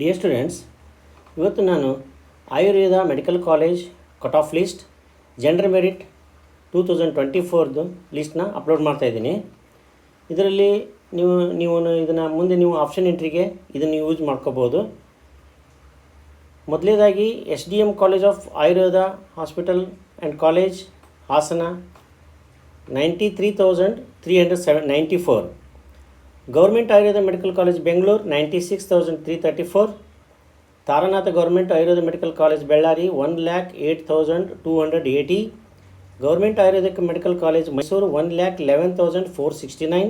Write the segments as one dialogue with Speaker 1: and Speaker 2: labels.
Speaker 1: Dear students, ಇವತ್ತು ನಾನು Ayurveda medical college cut off list gender merit 2024 ಲಿಸ್ಟ್ನ ಅಪ್ಲೋಡ್ ಮಾಡ್ತಾಯಿದ್ದೀನಿ. ಇದರಲ್ಲಿ ನೀವು ಇದನ್ನು ಮುಂದೆ ನೀವು ಆಪ್ಷನ್ ಎಂಟ್ರಿಗೆ ಇದನ್ನು ಯೂಸ್ ಮಾಡ್ಕೋಬೋದು. ಮೊದಲನೇದಾಗಿ SDM college of Ayurveda hospital and college Hassan 93,394. Government Ayurveda medical college Bengaluru 96,334. Taranatha government Ayurveda medical college Bellary 1,08,280. Government ayurvedic medical college Mysuru 1,11,469.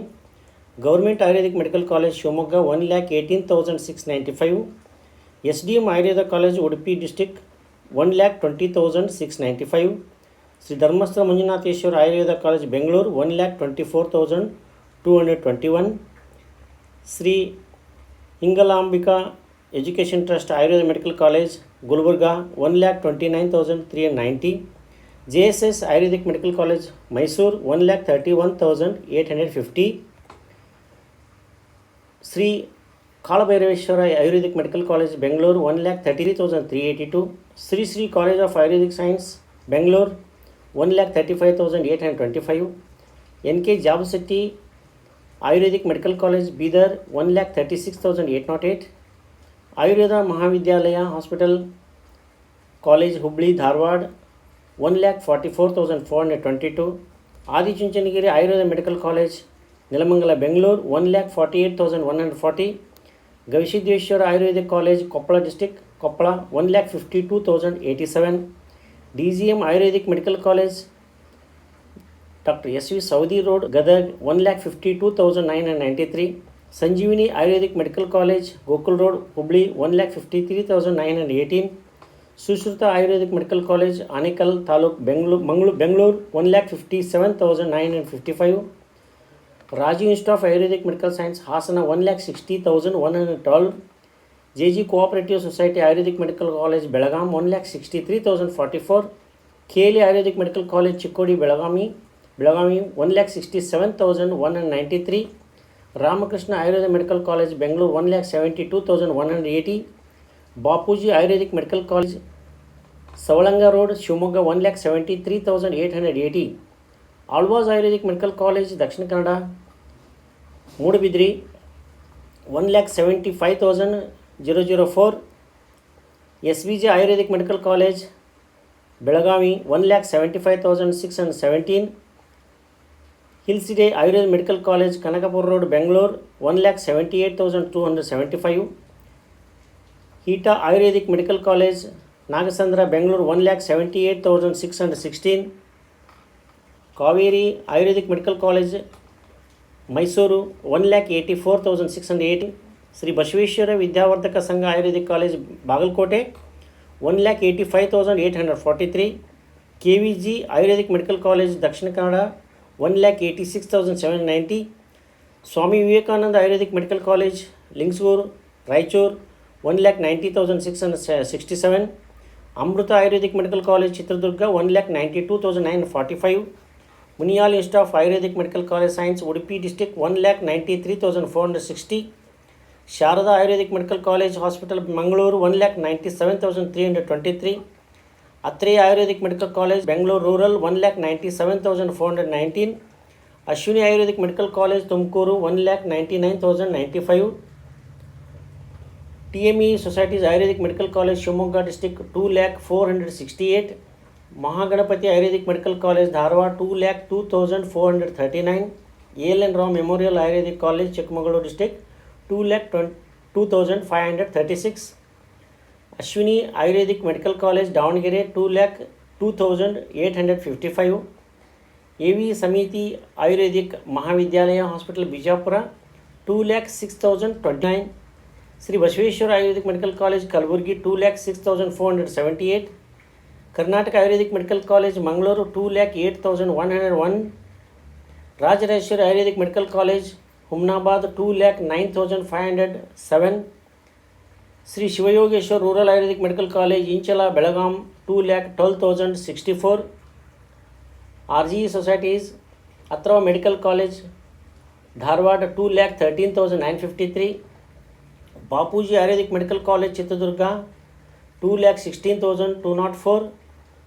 Speaker 1: Government ayurvedic medical college Shivamogga 1,18,695. SDM Ayurveda college Udupi district 1,20,695. Shri Dharmasthala Manjunatheshwara Ayurveda college Bengaluru 1,24,221. Shri Hingalambika education trust Ayurveda medical college Gulbarga 1,29,390. JSS ayurvedic medical college Mysuru 1,31,850. Shri Kalabhairaveshwara ayurvedic medical college Bengaluru 1,33,382. Shri college of ayurvedic science Bengaluru 1,35,825. NK Jabasetti ayurvedic medical college Bidar 1,36,808. Ayurveda Mahavidyalaya hospital college Hubli Dharwad 1,44,422. Adichunchanagiri Ayurveda medical college Nelamangala Bengaluru 1,48,140. Gavisiddeshwara ayurvedic college Koppal district Koppal 1,52,087. DGM ayurvedic medical college doctor SV Soudi road Gadag 1,52,993. Sanjeevini ayurvedic medical college Gokul road Hubli 1,53,918. Sushruta ayurvedic medical college Anekal taluk Bengaluru 1,57,955. Rajiv institute of Ayurvedic medical science Hassan 1,60,112. JG cooperative society Ayurvedic medical college Belgaum 1,63,044. KLE Ayurvedic medical college Chikkodi Belagavi 1,67,193. Ramakrishna Ayurveda medical college Bengaluru 1,72,180. Bapuji Ayurvedic medical college Savalanga road Shivamogga 1,73,880. Alvas Ayurvedic medical college Dakshina Kannada Moodbidri 1,75,004. SVJ Ayurvedic medical college Belagavi 1,75,617. Hillside Ayurveda medical college Kanakapura road Bengaluru 1,78,275. ಹೀಟಾ Ayurvedic medical college Nagasandra Bengaluru 1,78,616. Kaveri Ayurvedic medical college Mysuru 1,84,680. Shri Basaveshwara Vidyavardhaka Sangha Ayurvedic college Bagalkot 1,85,843. KVG Ayurvedic medical college Dakshina Kannada 1,86,790. Swami Vivekananda Ayurvedic medical college Lingsugur Raichur 1,90,667. Amrita Ayurvedic medical college Chitradurga 1,92,945. Muniyal institute of Ayurvedic medical college science Udupi district 1,93,460. Sharada Ayurvedic medical college hospital Mangaluru 1,97,323. Atreya Ayurvedic medical college Bengaluru rural 1,97,419. Ashwini Ayurvedic medical college Tumakuru 1,99,095. TME societies Ayurvedic medical college Shivamogga district 2,04,68. Mahaganapati Ayurvedic medical college Dharwad 2,02,439. ALN Rao memorial Ayurvedic college Chikkamagaluru district 2,02,536. Ashwini Ayurvedic medical college Davanagere 2,02,855. AV Samiti Ayurvedic Mahavidyalaya hospital Bijapur 2,06,029. Shri Basaveshwara Ayurvedic medical college Kalaburagi 2,06,478. Karnataka Ayurvedic medical college Mangaluru 2,08,101. Rajarajeshwari Ayurvedic medical college Humnabad 2,09,507. Shri Shivayogeshwara rural Ayurvedic medical college Inchal Belgaum 2,12,064. RGE societies Atharva medical college Dharwad 2,13,953. Bapuji Ayurvedic medical college Chitradurga 2,16,204.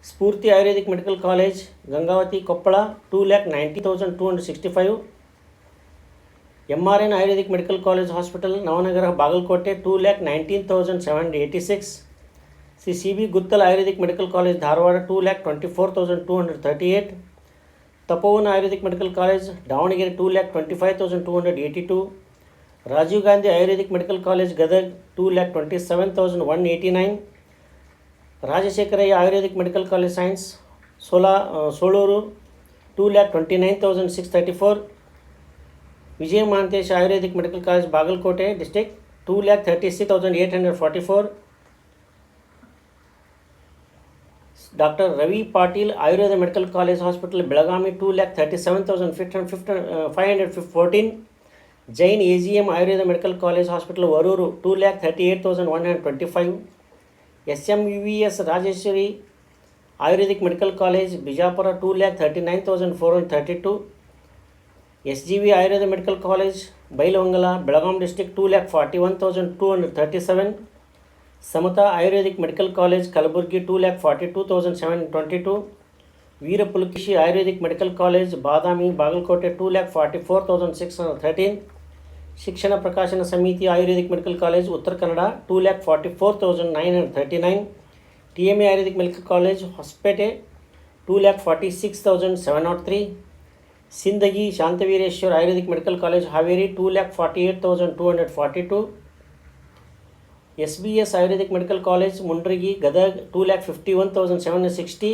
Speaker 1: Spoorthi Ayurvedic medical college Gangavathi Koppal 2,90,265. MRN Ayurvedic medical college hospital Navanagar Bagalkot 2,19,786. Shri CB Guttal Ayurvedic medical college Dharwad 2,24,238. Tapovana Ayurvedic medical college Davanagere 2,25,282. Rajiv Gandhi Ayurvedic medical college Gadag 2,27,189. Rajashekharaiah Ayurvedic medical college science Solur 2,29,634. Vijaya Mahantesh Ayurvedic medical college Bagalkot district 2,36,844. Doctor Ravi Patil Ayurveda medical college hospital Belagavi 2,37,514. Jain AGM Ayurveda medical college hospital Varur 2,38,125. SMUVS Rajeshwari Ayurvedic medical college Bijapur 2,39,432. SGV Ayurveda medical college Bailhongal Belgaum district 2,41,237. Samata Ayurvedic medical college Kalaburagi 2,42,722. Veera Pulakeshi Ayurvedic medical college Badami Bagalkot 2,44,613. Shikshana Prakashana Samiti Ayurvedic medical college Uttara Kannada 2,44,939. TMA Ayurvedic medical college Hosapete 2,46,703. Sindagi Shantaveereshwara Ayurvedic medical college Haveri 2,48,242. SBS Ayurvedic medical college Mundargi Gadag 2,51,760.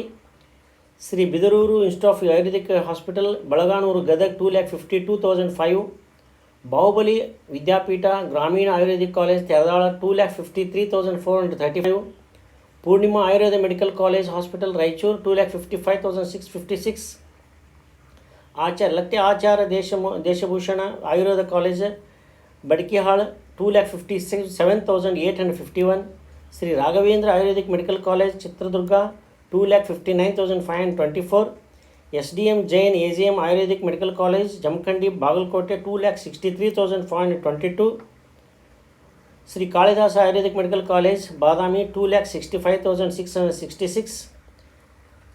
Speaker 1: Shri Bidarur institute of Ayurvedic hospital Balaganur Gadag 2,52,005. Bahubali Vidyapeeth Grameena Ayurvedic college Teradal 2,53,435. Poornima Ayurveda medical college hospital Raichur 2,55,656. ಲತ್ತೆ ಆಚಾರ Deshabhushana Ayurveda college Badakihal 2,57,851. Shri Raghavendra Ayurvedic medical college Chitradurga 2,59,524. SDM Jain AGM Ayurvedic medical college Jamkhandi Bagalkot 2,63,422. Shri Kalidasa Ayurvedic medical college Badami 2,65,666.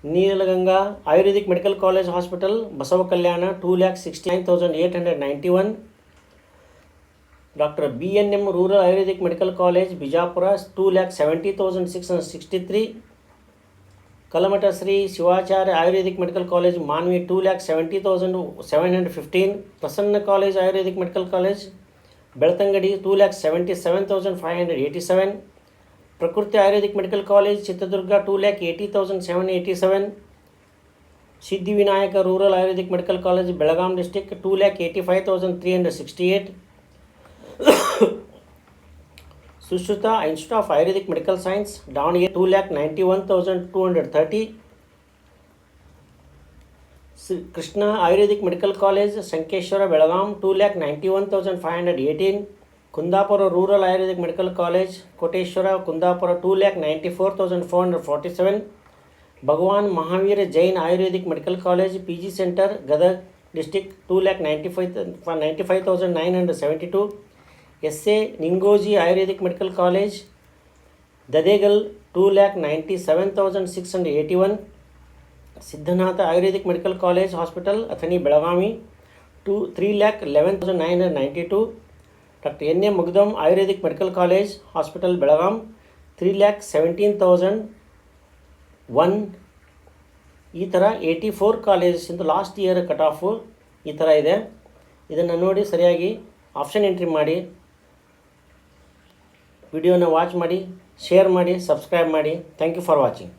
Speaker 1: Neelaganga Ayurvedic medical college hospital Basavakalyan 2,69,891. Doctor BNM rural Ayurvedic medical college Bijapur 2,70,663. Kalamatha Shri Shivacharya Ayurvedic medical college Manvi 2,70,715. Prasanna college Ayurvedic medical college Belthangady 2,77,587. Prakriti Ayurvedic medical college Chitradurga 2,80,787. Siddhivinayaka rural Ayurvedic medical college Belgaum district 2,85,368. Sushruta institute of Ayurvedic medical science Davanagere 2,91,230. Krishna Ayurvedic medical college Sankeshwar Belgaum 2,91,518. Kundapura rural Ayurvedic medical college Koteshwara Kundapura 2,94,447. Bhagwan Mahavira Jain Ayurvedic medical college PG centre Gadag district 2,95,972. SA Ningoji Ayurvedic medical college Dadegal 2,97,681. Siddhanatha Ayurvedic medical college hospital Athani Belagavi 3,11,992. Doctor NA Magdum Ayurvedic medical college hospital Belgaum 3,17,001. ಈ ಥರ 84 ಕಾಲೇಜಸ್ಸಿಂದ last year cut of ಈ ಥರ ಇದೆ. ಇದನ್ನು ನೋಡಿ ಸರಿಯಾಗಿ option entry ಮಾಡಿ, ವಿಡಿಯೋನ ವಾಚ್ ಮಾಡಿ, ಶೇರ್ ಮಾಡಿ, ಸಬ್ಸ್ಕ್ರೈಬ್ ಮಾಡಿ. Thank you for watching.